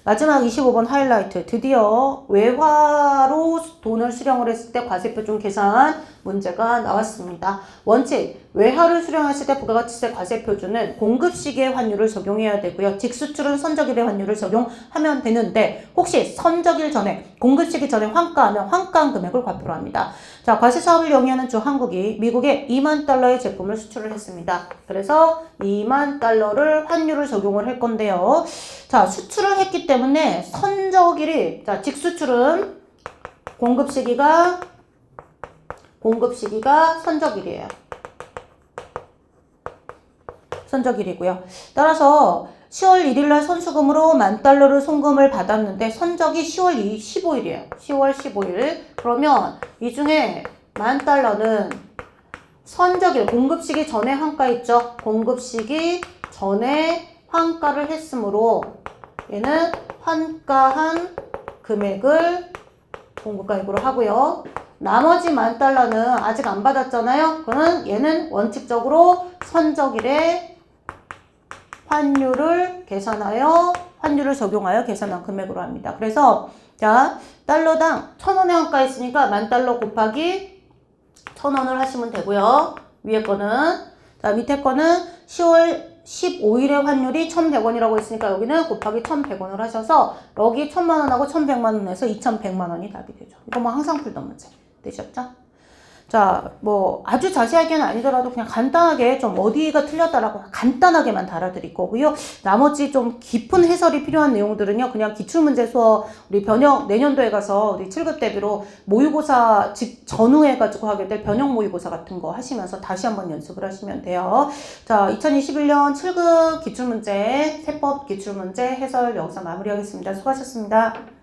마지막 25번 하이라이트. 드디어 외화로 돈을 수령을 했을 때 과세표준 계산 문제가 나왔습니다. 원칙, 외화를 수령했을 때 부가가치세 과세표준은 공급 시기의 환율을 적용해야 되고요. 직수출은 선적일의 환율을 적용하면 되는데 혹시 선적일 전에, 공급 시기 전에 환가하면 환가한 금액을 과표로 합니다. 자, 과세 사업을 영위하는 주 한국이 미국에 2만 달러의 제품을 수출을 했습니다. 그래서 2만 달러를 환율을 적용을 할 건데요. 자, 수출을 했기 때문에 선적일이, 자, 직수출은 공급 시기가 선적일이에요. 선적일이고요. 따라서 10월 1일날 선수금으로 10,000달러를 송금을 받았는데 선적이 10월 15일이에요. 10월 15일. 그러면 이 중에 10,000달러는 선적일, 공급 시기 전에 환가 있죠? 공급 시기 전에 환가를 했으므로 얘는 환가한 금액을 공급가액으로 하고요. 나머지 10,000달러는 아직 안 받았잖아요. 그러면 얘는 원칙적으로 선적일에 환율을 계산하여 환율을 적용하여 계산한 금액으로 합니다. 그래서 자, 달러당 1,000원의 환가 있으니까 10,000달러 곱하기 1,000원을 하시면 되고요. 위에 거는 자, 밑에 거는 10월 15일의 환율이 1,100원이라고 했으니까 여기는 곱하기 1,100원을 하셔서 여기 1,000만원하고 1,100만원에서 2,100만원이 답이 되죠. 이거 뭐 항상 풀던 문제 되셨죠? 자, 뭐 아주 자세하게는 아니더라도 그냥 간단하게 좀 어디가 틀렸다라고 간단하게만 달아드릴 거고요. 나머지 좀 깊은 해설이 필요한 내용들은요. 그냥 기출문제 수업 우리 변형 내년도에 가서 우리 7급 대비로 모의고사 전후에 가지고 하게 될 변형 모의고사 같은 거 하시면서 다시 한번 연습을 하시면 돼요. 자, 2021년 7급 기출문제 세법 기출문제 해설 여기서 마무리하겠습니다. 수고하셨습니다.